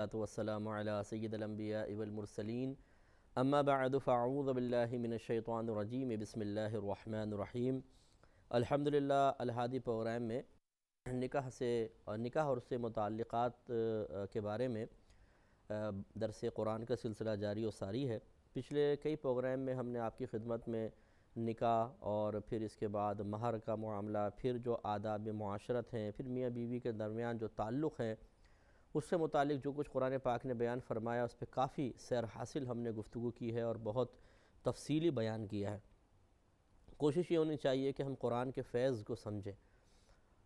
والسلام علی سید الانبیاء والمرسلین اما بعد فاعوذ باللہ من الشیطان الرجیم بسم اللہ الرحمن الرحیم۔ الحمدللہ الہادی پروگرام میں نکاح اور اس سے متعلقات کے بارے میں درس قرآن کا سلسلہ جاری و ساری ہے۔ پچھلے کئی پروگرام میں ہم نے آپ کی خدمت میں نکاح اور پھر اس کے بعد مہر کا معاملہ، پھر جو آداب معاشرت ہیں، پھر میاں بیوی کے درمیان جو تعلق ہیں اس سے متعلق جو کچھ قرآن پاک نے بیان فرمایا اس پہ کافی سیر حاصل ہم نے گفتگو کی ہے اور بہت تفصیلی بیان کیا ہے۔ کوشش یہ ہونی چاہیے کہ ہم قرآن کے فیض کو سمجھیں۔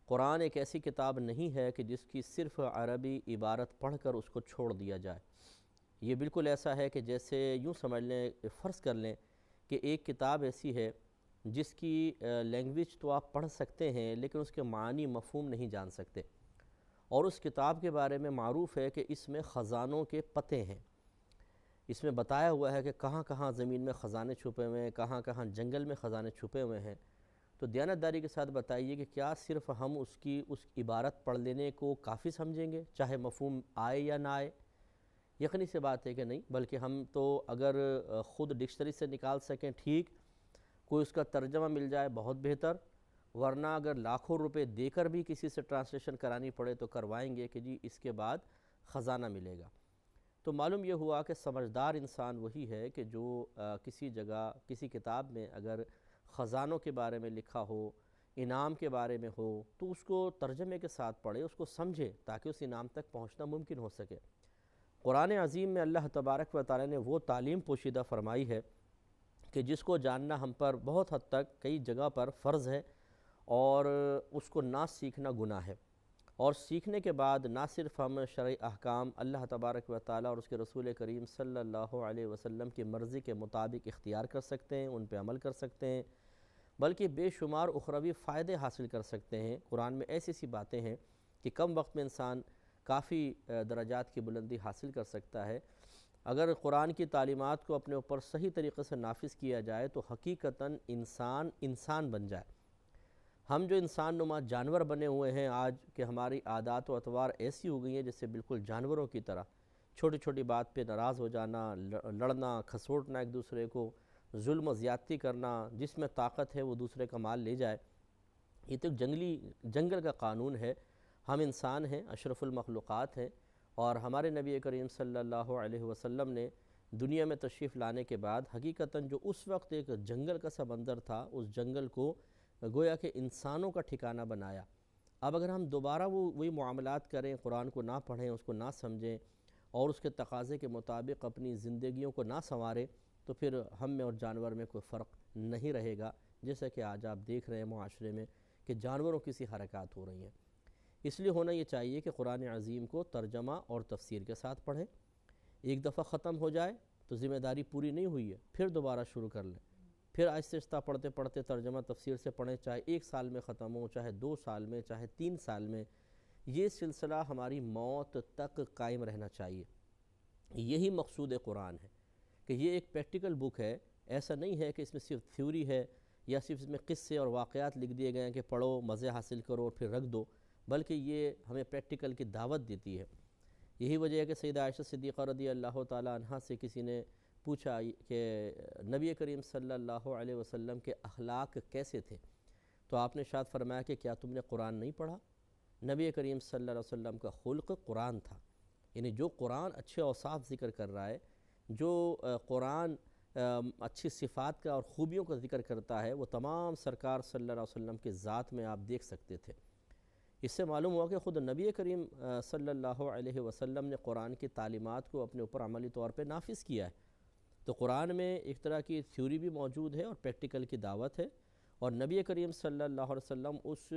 قرآن ایک ایسی کتاب نہیں ہے کہ جس کی صرف عربی عبارت پڑھ کر اس کو چھوڑ دیا جائے۔ یہ بالکل ایسا ہے کہ جیسے یوں سمجھ لیں، فرض کر لیں کہ ایک کتاب ایسی ہے جس کی لینگویج تو آپ پڑھ سکتے ہیں لیکن اس کے معنی مفہوم نہیں جان سکتے، اور اس کتاب کے بارے میں معروف ہے کہ اس میں خزانوں کے پتے ہیں۔ اس میں بتایا ہوا ہے کہ کہاں کہاں زمین میں خزانے چھپے ہوئے ہیں، کہاں کہاں جنگل میں خزانے چھپے ہوئے ہیں۔ تو دیانتداری کے ساتھ بتائیے کہ کیا صرف ہم اس عبارت پڑھ لینے کو کافی سمجھیں گے چاہے مفہوم آئے یا نہ آئے؟ یقینی سی بات ہے کہ نہیں، بلکہ ہم تو اگر خود ڈکشنری سے نکال سکیں ٹھیک، کوئی اس کا ترجمہ مل جائے بہت بہتر، ورنہ اگر لاکھوں روپے دے کر بھی کسی سے ٹرانسلیشن کرانی پڑے تو کروائیں گے کہ جی اس کے بعد خزانہ ملے گا۔ تو معلوم یہ ہوا کہ سمجھدار انسان وہی ہے کہ جو کسی جگہ کسی کتاب میں اگر خزانوں کے بارے میں لکھا ہو، انعام کے بارے میں ہو، تو اس کو ترجمے کے ساتھ پڑھے، اس کو سمجھے تاکہ اس انعام تک پہنچنا ممکن ہو سکے۔ قرآن عظیم میں اللہ تبارک و تعالی نے وہ تعلیم پوشیدہ فرمائی ہے کہ جس کو جاننا ہم پر بہت حد تک کئی جگہ پر فرض ہے، اور اس کو نہ سیکھنا گناہ ہے۔ اور سیکھنے کے بعد نہ صرف ہم شرعی احکام اللہ تبارک و تعالی اور اس کے رسول کریم صلی اللہ علیہ وسلم کی مرضی کے مطابق اختیار کر سکتے ہیں، ان پہ عمل کر سکتے ہیں، بلکہ بے شمار اخروی فائدے حاصل کر سکتے ہیں۔ قرآن میں ایسی سی باتیں ہیں کہ کم وقت میں انسان کافی درجات کی بلندی حاصل کر سکتا ہے۔ اگر قرآن کی تعلیمات کو اپنے اوپر صحیح طریقے سے نافذ کیا جائے تو حقیقتاً انسان بن جائے۔ ہم جو انسان نما جانور بنے ہوئے ہیں آج، کہ ہماری عادات و اطوار ایسی ہو گئی ہیں جس سے بالکل جانوروں کی طرح چھوٹی چھوٹی بات پہ ناراض ہو جانا، لڑنا، کھسوٹنا ایک دوسرے کو، ظلم و زیادتی کرنا، جس میں طاقت ہے وہ دوسرے کا مال لے جائے۔ یہ تو جنگل کا قانون ہے۔ ہم انسان ہیں، اشرف المخلوقات ہیں، اور ہمارے نبی کریم صلی اللہ علیہ وسلم نے دنیا میں تشریف لانے کے بعد حقیقتاً جو اس وقت ایک جنگل کا سا منظر تھا، اس جنگل کو گویا کہ انسانوں کا ٹھکانہ بنایا۔ اب اگر ہم دوبارہ وہی معاملات کریں، قرآن کو نہ پڑھیں، اس کو نہ سمجھیں اور اس کے تقاضے کے مطابق اپنی زندگیوں کو نہ سنواریں، تو پھر ہم میں اور جانور میں کوئی فرق نہیں رہے گا، جیسا کہ آج آپ دیکھ رہے ہیں معاشرے میں کہ جانوروں کی سی حرکات ہو رہی ہیں۔ اس لیے ہونا یہ چاہیے کہ قرآن عظیم کو ترجمہ اور تفسیر کے ساتھ پڑھیں۔ ایک دفعہ ختم ہو جائے تو ذمہ داری پوری نہیں ہوئی ہے، پھر دوبارہ شروع کر لیں، پھر آہستہ آہستہ پڑھتے پڑھتے ترجمہ تفسیر سے پڑھیں، چاہے 1 سال میں ختم ہو، چاہے 2 سال میں، چاہے 3 سال میں۔ یہ سلسلہ ہماری موت تک قائم رہنا چاہیے۔ یہی مقصود قرآن ہے کہ یہ ایک پریکٹیکل بک ہے۔ ایسا نہیں ہے کہ اس میں صرف تھیوری ہے یا صرف اس میں قصے اور واقعات لکھ دیے گئے ہیں کہ پڑھو، مزے حاصل کرو اور پھر رکھ دو، بلکہ یہ ہمیں پریکٹیکل کی دعوت دیتی ہے۔ یہی وجہ ہے کہ سیدہ عائشہ صدیقہ رضی اللہ تعالی عنہا سے کسی نے پوچھا کہ نبی کریم صلی اللہ علیہ وسلم کے اخلاق کیسے تھے، تو آپ نے ارشاد فرمایا کہ کیا تم نے قرآن نہیں پڑھا؟ نبی کریم صلی اللہ علیہ وسلم کا خلق قرآن تھا، یعنی جو قرآن اچھے اوصاف ذکر کر رہا ہے، جو قرآن اچھی صفات کا اور خوبیوں کا ذکر کرتا ہے، وہ تمام سرکار صلی اللہ علیہ وسلم کے ذات میں آپ دیکھ سکتے تھے۔ اس سے معلوم ہوا کہ خود نبی کریم صلی اللہ علیہ وسلم نے قرآن کی تعلیمات کو اپنے اوپر عملی طور پہ نافذ کیا ہے۔ تو قرآن میں ایک طرح کی تھیوری بھی موجود ہے اور پریکٹیکل کی دعوت ہے، اور نبی کریم صلی اللہ علیہ وسلم اس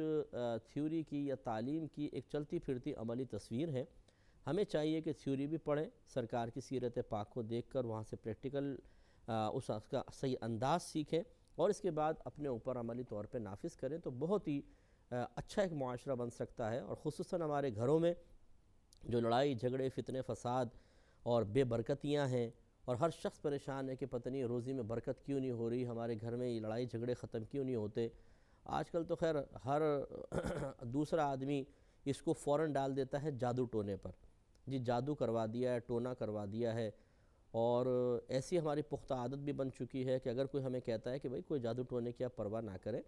تھیوری کی یا تعلیم کی ایک چلتی پھرتی عملی تصویر ہے۔ ہمیں چاہیے کہ تھیوری بھی پڑھیں، سرکار کی سیرت پاک کو دیکھ کر وہاں سے پریکٹیکل اس کا صحیح انداز سیکھیں، اور اس کے بعد اپنے اوپر عملی طور پہ نافذ کریں، تو بہت ہی اچھا ایک معاشرہ بن سکتا ہے۔ اور خصوصاً ہمارے گھروں میں جو لڑائی جھگڑے، فتنے فساد اور بے برکتیاں ہیں، اور ہر شخص پریشان ہے کہ پتہ نہیں روزی میں برکت کیوں نہیں ہو رہی، ہمارے گھر میں یہ لڑائی جھگڑے ختم کیوں نہیں ہوتے۔ آج کل تو خیر ہر دوسرا آدمی اس کو فوراً ڈال دیتا ہے جادو ٹونے پر، جی جادو کروا دیا ہے، ٹونا کروا دیا ہے، اور ایسی ہماری پختہ عادت بھی بن چکی ہے کہ اگر کوئی ہمیں کہتا ہے کہ بھئی کوئی جادو ٹونے کی آپ پرواہ نہ کریں،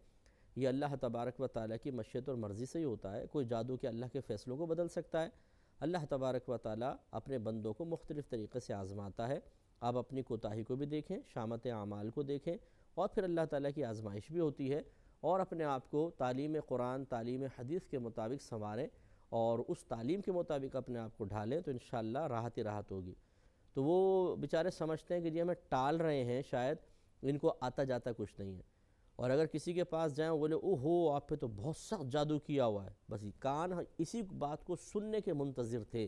یہ اللہ تبارک و تعالیٰ کی مشیت اور مرضی سے ہی ہوتا ہے، کوئی جادو کے اللہ کے فیصلوں کو بدل سکتا ہے۔ اللہ تبارک و تعالیٰ اپنے بندوں کو مختلف طریقے سے آزماتا ہے۔ آپ اپنی کوتاہی کو بھی دیکھیں، شامت اعمال کو دیکھیں، اور پھر اللہ تعالیٰ کی آزمائش بھی ہوتی ہے، اور اپنے آپ کو تعلیم قرآن، تعلیم حدیث کے مطابق سنواریں اور اس تعلیم کے مطابق اپنے آپ کو ڈھالیں تو انشاءاللہ راحت ہی راحت ہوگی۔ تو وہ بیچارے سمجھتے ہیں کہ جی ہمیں ٹال رہے ہیں، شاید ان کو آتا جاتا کچھ نہیں ہے، اور اگر کسی کے پاس جائیں وہ بولے اوہو آپ پہ تو بہت سخت جادو کیا ہوا ہے، بس یہ کان اسی بات کو سننے کے منتظر تھے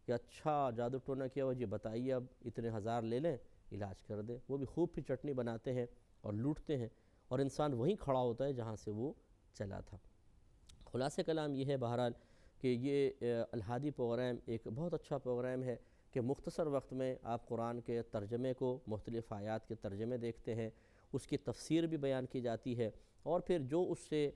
کہ اچھا جادو ٹونا کیا ہوا، جی بتائیے اب اتنے ہزار لے لیں علاج کر دیں۔ وہ بھی خوب پھر چٹنی بناتے ہیں اور لوٹتے ہیں، اور انسان وہیں کھڑا ہوتا ہے جہاں سے وہ چلا تھا۔ خلاصہ کلام یہ ہے بہرحال کہ یہ الہادی پروگرام ایک بہت اچھا پروگرام ہے کہ مختصر وقت میں آپ قرآن کے ترجمے کو، مختلف آیات کے ترجمے دیکھتے ہیں، اس کی تفسیر بھی بیان کی جاتی ہے، اور پھر جو اس سے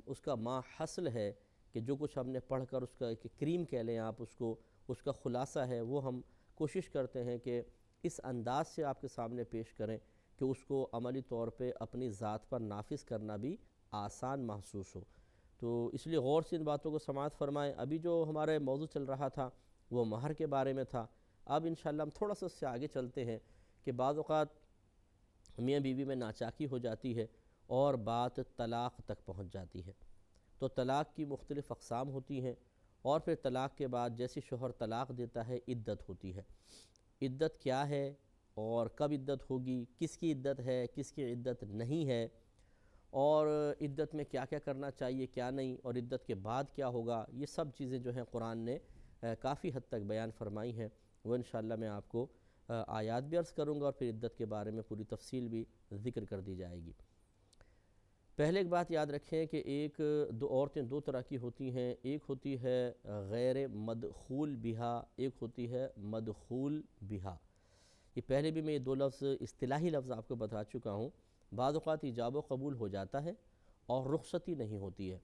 اس کا ما حصل ہے کہ جو کچھ ہم نے پڑھ کر اس کا ایک کریم کہہ لیں آپ اس کو، اس کا خلاصہ ہے، وہ ہم کوشش کرتے ہیں کہ اس انداز سے آپ کے سامنے پیش کریں کہ اس کو عملی طور پہ اپنی ذات پر نافذ کرنا بھی آسان محسوس ہو۔ تو اس لیے غور سے ان باتوں کو سماعت فرمائیں۔ ابھی جو ہمارے موضوع چل رہا تھا وہ مہر کے بارے میں تھا، اب انشاءاللہ ہم تھوڑا سا اس سے آگے چلتے ہیں کہ بعض اوقات میاں بیوی میں ناچاکی ہو جاتی ہے اور بات طلاق تک پہنچ جاتی ہے، تو طلاق کی مختلف اقسام ہوتی ہیں، اور پھر طلاق کے بعد جیسی شوہر طلاق دیتا ہے عدت ہوتی ہے۔ عدت کیا ہے اور کب عدت ہوگی، کس کی عدت ہے، کس کی عدت نہیں ہے، اور عدت میں کیا کیا کرنا چاہیے کیا نہیں، اور عدت کے بعد کیا ہوگا، یہ سب چیزیں جو ہیں قرآن نے کافی حد تک بیان فرمائی ہیں۔ وہ انشاءاللہ میں آپ کو آیات بھی عرض کروں گا، اور پھر عدت کے بارے میں پوری تفصیل بھی ذکر کر دی جائے گی۔ پہلے ایک بات یاد رکھیں کہ ایک دو عورتیں دو طرح کی ہوتی ہیں، ایک ہوتی ہے غیر مدخول بہا، ایک ہوتی ہے مدخول بہا۔ یہ پہلے بھی میں یہ دو لفظ اصطلاحی لفظ آپ کو بتا چکا ہوں۔ بعض اوقات ایجاب و قبول ہو جاتا ہے اور رخصتی نہیں ہوتی ہے۔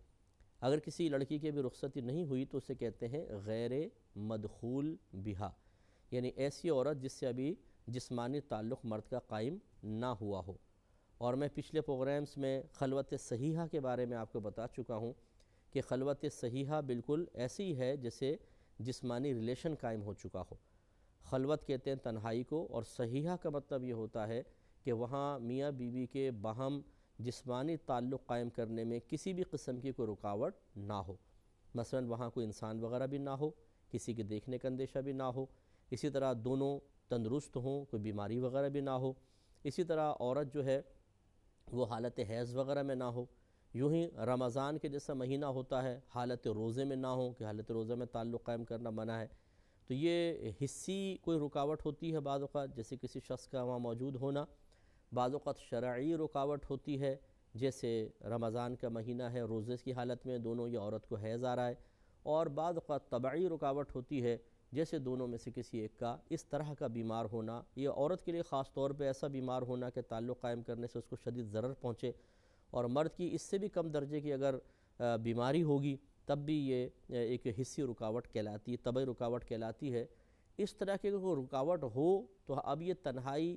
اگر کسی لڑکی کے بھی رخصتی نہیں ہوئی تو اسے کہتے ہیں غیر مدخول بہا، یعنی ایسی عورت جس سے ابھی جسمانی تعلق مرد کا قائم نہ ہوا ہو۔ اور میں پچھلے پروگرامز میں خلوت صحیحہ کے بارے میں آپ کو بتا چکا ہوں کہ خلوت صحیحہ بالکل ایسی ہے جیسے جسمانی ریلیشن قائم ہو چکا ہو۔ خلوت کہتے ہیں تنہائی کو، اور صحیحہ کا مطلب یہ ہوتا ہے کہ وہاں میاں بیوی کے باہم جسمانی تعلق قائم کرنے میں کسی بھی قسم کی کوئی رکاوٹ نہ ہو، مثلا وہاں کوئی انسان وغیرہ بھی نہ ہو، کسی کے دیکھنے کا اندیشہ بھی نہ ہو، اسی طرح دونوں تندرست ہوں، کوئی بیماری وغیرہ بھی نہ ہو، اسی طرح عورت جو ہے وہ حالت حیض وغیرہ میں نہ ہو، یوں ہی رمضان کے جیسا مہینہ ہوتا ہے حالت روزے میں نہ ہو کہ حالت روزے میں تعلق قائم کرنا منع ہے۔ تو یہ حصی کوئی رکاوٹ ہوتی ہے بعض اوقات، جیسے کسی شخص کا وہاں موجود ہونا، بعض اوقات شرعی رکاوٹ ہوتی ہے، جیسے رمضان کا مہینہ ہے، روزے کی حالت میں دونوں یا عورت کو حیض آ رہا ہے، اور بعض اوقات طبعی رکاوٹ ہوتی ہے، جیسے دونوں میں سے کسی ایک کا اس طرح کا بیمار ہونا، یہ عورت کے لیے خاص طور پہ ایسا بیمار ہونا کہ تعلق قائم کرنے سے اس کو شدید ضرر پہنچے، اور مرد کی اس سے بھی کم درجے کی اگر بیماری ہوگی تب بھی یہ ایک حصی رکاوٹ کہلاتی ہے، طبعی رکاوٹ کہلاتی ہے۔ اس طرح کی کوئی رکاوٹ ہو تو اب یہ تنہائی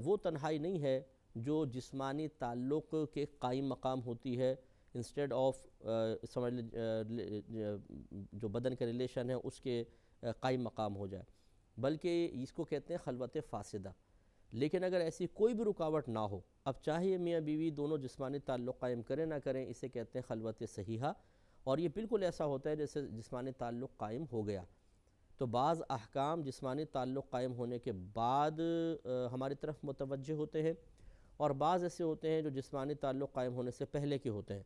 وہ تنہائی نہیں ہے جو جسمانی تعلق کے قائم مقام ہوتی ہے، انسٹیڈ آف سمجھ جو بدن کا ریلیشن ہے اس کے قائم مقام ہو جائے، بلکہ اس کو کہتے ہیں خلوت فاسدہ۔ لیکن اگر ایسی کوئی بھی رکاوٹ نہ ہو، اب چاہے میاں بیوی دونوں جسمانی تعلق قائم کریں نہ کریں، اسے کہتے ہیں خلوت صحیحہ، اور یہ بالکل ایسا ہوتا ہے جیسے جسمانی تعلق قائم ہو گیا۔ تو بعض احکام جسمانی تعلق قائم ہونے کے بعد ہماری طرف متوجہ ہوتے ہیں، اور بعض ایسے ہوتے ہیں جو جسمانی تعلق قائم ہونے سے پہلے کے ہوتے ہیں۔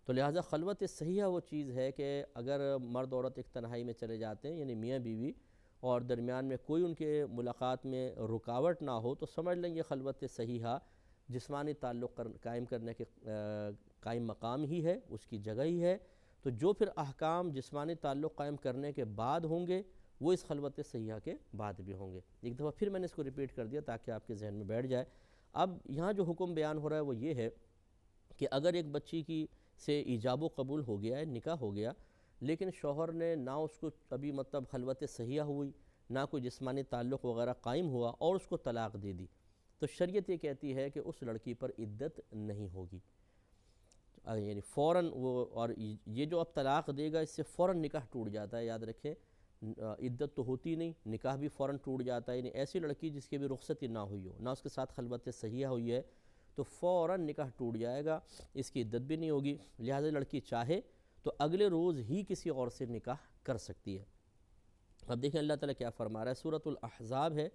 تو لہٰذا خلوت صحیحہ وہ چیز ہے کہ اگر مرد عورت ایک تنہائی میں چلے جاتے ہیں، یعنی میاں بیوی، اور درمیان میں کوئی ان کے ملاقات میں رکاوٹ نہ ہو، تو سمجھ لیں یہ خلوت صحیحہ جسمانی تعلق قائم کرنے کے قائم مقام ہی ہے، اس کی جگہ ہی ہے۔ تو جو پھر احکام جسمانی تعلق قائم کرنے کے بعد ہوں گے وہ اس خلوت صحیحہ کے بعد بھی ہوں گے۔ ایک دفعہ پھر میں نے اس کو ریپیٹ کر دیا تاکہ آپ کے ذہن میں بیٹھ جائے۔ اب یہاں جو حکم بیان ہو رہا ہے وہ یہ ہے کہ اگر ایک بچی کی سے ایجاب و قبول ہو گیا ہے، نکاح ہو گیا، لیکن شوہر نے نہ اس کو ابھی مطلب خلوت صحیحہ ہوئی، نہ کوئی جسمانی تعلق وغیرہ قائم ہوا، اور اس کو طلاق دے دی، تو شریعت یہ کہتی ہے کہ اس لڑکی پر عدت نہیں ہوگی، یعنی فوراً وہ، اور یہ جو اب طلاق دے گا اس سے فوراً نکاح ٹوٹ جاتا ہے، یاد رکھیں عدت تو ہوتی نہیں، نکاح بھی فوراً ٹوٹ جاتا ہے، یعنی ایسی لڑکی جس کی بھی رخصتی نہ ہوئی ہو، نہ اس کے ساتھ خلوت صحیحہ ہوئی ہے، تو فوراً نکاح ٹوٹ جائے گا، اس کی عدت بھی نہیں ہوگی، لہٰذا لڑکی چاہے تو اگلے روز ہی کسی اور سے نکاح کر سکتی ہے۔ اب دیکھیں اللہ تعالیٰ کیا فرما رہا ہے، سورۃ الاحزاب ہے،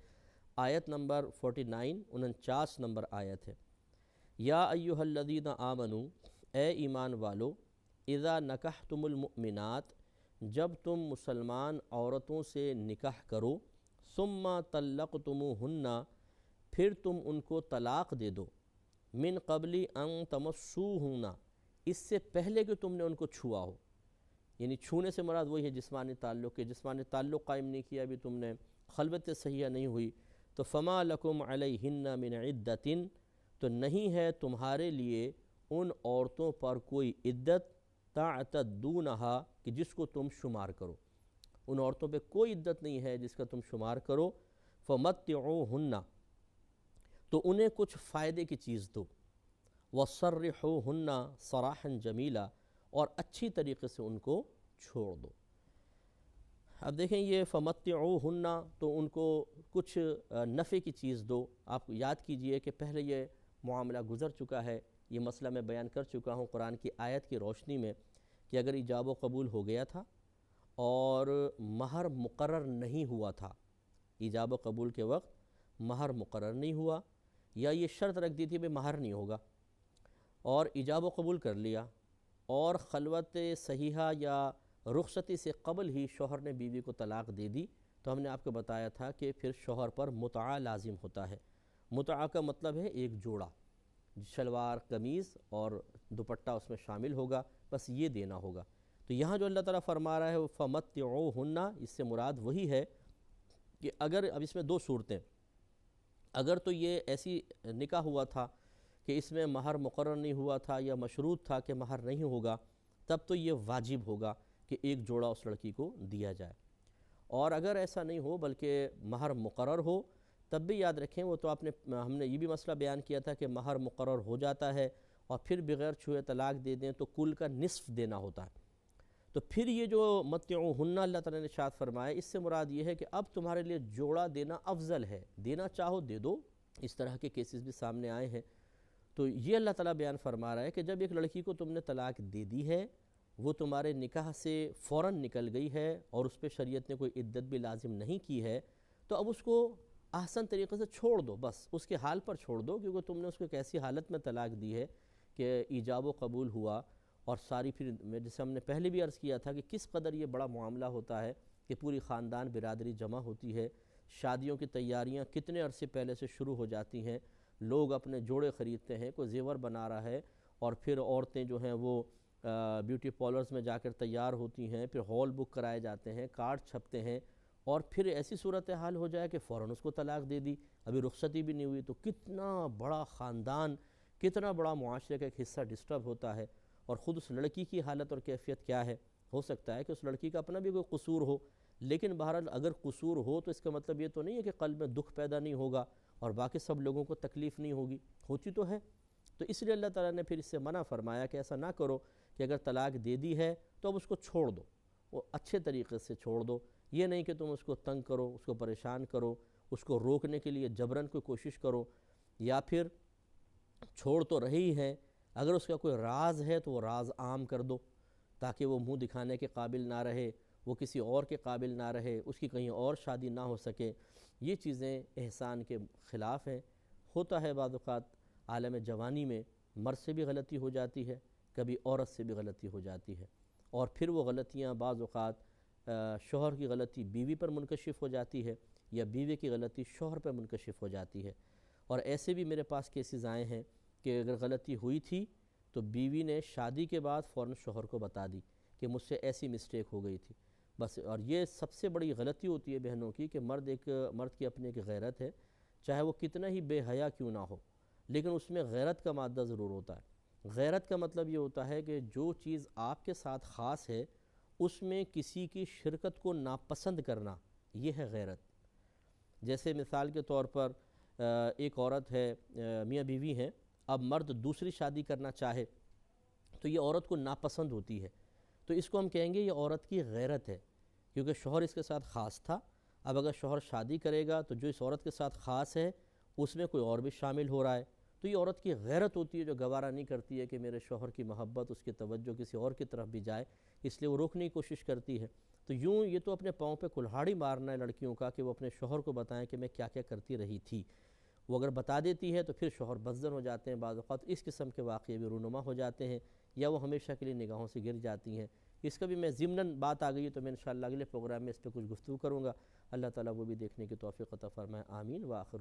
آیت نمبر 49، 49 نمبر آیت ہے، یا ایہا الذین آمنوا، اے ایمان والو، اذا نکحتم المؤمنات، جب تم مسلمان عورتوں سے نکاح کرو، ثم طلقتموہن، پھر تم ان کو طلاق دے دو، من قبل ان تمسوہن، اس سے پہلے کہ تم نے ان کو چھوا ہو، یعنی چھونے سے مراد وہی ہے جسمانی تعلق کے، جسمانی تعلق قائم نہیں کیا ابھی تم نے، خلوت صحیحہ نہیں ہوئی، تو فما لکم علیہن من عدۃ، تو نہیں ہے تمہارے لیے ان عورتوں پر کوئی عدت، تعتدونہا، کہ جس کو تم شمار کرو، ان عورتوں پہ کوئی عدت نہیں ہے جس کا تم شمار کرو، فمتعوہن، تو انہیں کچھ فائدے کی چیز دو، وَصَرِّحُوهُنَّ صَرَاحًا جَمِيلًا، اور اچھی طریقے سے ان کو چھوڑ دو۔ اب دیکھیں یہ فَمَتِّعُوهُنَّ، تو ان کو کچھ نفع کی چیز دو۔ آپ یاد کیجئے کہ پہلے یہ معاملہ گزر چکا ہے، یہ مسئلہ میں بیان کر چکا ہوں قرآن کی آیت کی روشنی میں، کہ اگر ایجاب و قبول ہو گیا تھا اور مہر مقرر نہیں ہوا تھا، ایجاب و قبول کے وقت مہر مقرر نہیں ہوا، یا یہ شرط رکھ دی تھی کہ مہر نہیں ہوگا، اور ایجاب و قبول کر لیا، اور خلوت صحیحہ یا رخصتی سے قبل ہی شوہر نے بیوی کو طلاق دے دی، تو ہم نے آپ کو بتایا تھا کہ پھر شوہر پر متعہ لازم ہوتا ہے۔ متعہ کا مطلب ہے ایک جوڑا، شلوار قمیض اور دوپٹہ اس میں شامل ہوگا، بس یہ دینا ہوگا۔ تو یہاں جو اللہ تعالیٰ فرما رہا ہے وہ فَمَتِّعُوهُنَّ، اس سے مراد وہی ہے کہ اگر، اب اس میں دو صورتیں، اگر تو یہ ایسی نکاح ہوا تھا کہ اس میں مہر مقرر نہیں ہوا تھا یا مشروط تھا کہ مہر نہیں ہوگا، تب تو یہ واجب ہوگا کہ ایک جوڑا اس لڑکی کو دیا جائے، اور اگر ایسا نہیں ہو بلکہ مہر مقرر ہو، تب بھی یاد رکھیں، وہ تو ہم نے یہ بھی مسئلہ بیان کیا تھا کہ مہر مقرر ہو جاتا ہے اور پھر بغیر چھوئے طلاق دے دیں تو کل کا نصف دینا ہوتا ہے، تو پھر یہ جو متعوہن اللہ تعالیٰ نے ارشاد فرمایا، اس سے مراد یہ ہے کہ اب تمہارے لیے جوڑا دینا افضل ہے، دینا چاہو دے دو، اس طرح کے کیسز بھی سامنے آئے ہیں۔ تو یہ اللہ تعالیٰ بیان فرما رہا ہے کہ جب ایک لڑکی کو تم نے طلاق دے دی ہے، وہ تمہارے نکاح سے فوراً نکل گئی ہے اور اس پہ شریعت نے کوئی عدت بھی لازم نہیں کی ہے، تو اب اس کو احسن طریقے سے چھوڑ دو، بس اس کے حال پر چھوڑ دو، کیونکہ تم نے اس کو ایک ایسی حالت میں طلاق دی ہے کہ ایجاب و قبول ہوا، اور ساری پھر جیسے ہم نے پہلے بھی عرض کیا تھا کہ کس قدر یہ بڑا معاملہ ہوتا ہے کہ پوری خاندان برادری جمع ہوتی ہے، شادیوں کی تیاریاں کتنے عرصے پہلے سے شروع ہو جاتی ہیں، لوگ اپنے جوڑے خریدتے ہیں، کوئی زیور بنا رہا ہے، اور پھر عورتیں جو ہیں وہ بیوٹی پارلرز میں جا کر تیار ہوتی ہیں، پھر ہال بک کرائے جاتے ہیں، کارڈ چھپتے ہیں، اور پھر ایسی صورتحال ہو جائے کہ فوراً اس کو طلاق دے دی، ابھی رخصتی بھی نہیں ہوئی، تو کتنا بڑا خاندان، کتنا بڑا معاشرے کا ایک حصہ ڈسٹرب ہوتا ہے، اور خود اس لڑکی کی حالت اور کیفیت کیا ہے، ہو سکتا ہے کہ اس لڑکی کا اپنا بھی کوئی قصور ہو، لیکن بہرحال اگر قصور ہو تو اس کا مطلب یہ تو نہیں ہے کہ قلب میں دکھ پیدا نہیں ہوگا اور باقی سب لوگوں کو تکلیف نہیں ہوگی، ہوتی تو ہے۔ تو اس لیے اللہ تعالیٰ نے پھر اس سے منع فرمایا کہ ایسا نہ کرو کہ اگر طلاق دے دی ہے تو اب اس کو چھوڑ دو، وہ اچھے طریقے سے چھوڑ دو، یہ نہیں کہ تم اس کو تنگ کرو، اس کو پریشان کرو، اس کو روکنے کے لیے جبراً کوئی کوشش کرو، یا پھر چھوڑ تو رہی ہے، اگر اس کا کوئی راز ہے تو وہ راز عام کر دو تاکہ وہ منہ دکھانے کے قابل نہ رہے، وہ کسی اور کے قابل نہ رہے، اس کی کہیں اور شادی نہ ہو سکے۔ یہ چیزیں احسان کے خلاف ہیں۔ ہوتا ہے بعض اوقات عالم جوانی میں مرد سے بھی غلطی ہو جاتی ہے، کبھی عورت سے بھی غلطی ہو جاتی ہے، اور پھر وہ غلطیاں بعض اوقات شوہر کی غلطی بیوی پر منکشف ہو جاتی ہے، یا بیوی کی غلطی شوہر پر منکشف ہو جاتی ہے، اور ایسے بھی میرے پاس کیسز آئے ہیں کہ اگر غلطی ہوئی تھی تو بیوی نے شادی کے بعد فوراً شوہر کو بتا دی کہ مجھ سے ایسی مسٹیک ہو گئی تھی، بس۔ اور یہ سب سے بڑی غلطی ہوتی ہے بہنوں کی کہ مرد کی اپنی ایک غیرت ہے، چاہے وہ کتنا ہی بے حیا کیوں نہ ہو، لیکن اس میں غیرت کا مادہ ضرور ہوتا ہے۔ غیرت کا مطلب یہ ہوتا ہے کہ جو چیز آپ کے ساتھ خاص ہے اس میں کسی کی شرکت کو ناپسند کرنا، یہ ہے غیرت۔ جیسے مثال کے طور پر ایک عورت ہے، میاں بیوی ہیں، اب مرد دوسری شادی کرنا چاہے تو یہ عورت کو ناپسند ہوتی ہے، تو اس کو ہم کہیں گے یہ عورت کی غیرت ہے، کیونکہ شوہر اس کے ساتھ خاص تھا۔ اب اگر شوہر شادی کرے گا تو جو اس عورت کے ساتھ خاص ہے اس میں کوئی اور بھی شامل ہو رہا ہے، تو یہ عورت کی غیرت ہوتی ہے جو گوارہ نہیں کرتی ہے کہ میرے شوہر کی محبت، اس کی توجہ کسی اور کی طرف بھی جائے، اس لیے وہ روکنے کی کوشش کرتی ہے۔ تو یوں یہ تو اپنے پاؤں پہ کلہاڑی مارنا ہے لڑکیوں کا کہ وہ اپنے شوہر کو بتائیں کہ میں کیا کیا کرتی رہی تھی۔ وہ اگر بتا دیتی ہے تو پھر شوہر بزدل ہو جاتے ہیں، بعض اوقات اس قسم کے واقعے بھی رونما ہو جاتے ہیں، یا وہ ہمیشہ کے لیے نگاہوں سے گر جاتی ہیں۔ اس کا بھی میں ضمناً بات آ گئی ہے تو میں انشاءاللہ اگلے پروگرام میں اس پہ کچھ گفتگو کروں گا۔ اللہ تعالیٰ وہ بھی دیکھنے کی توفیق عطا فرمائے، آمین۔ وآخر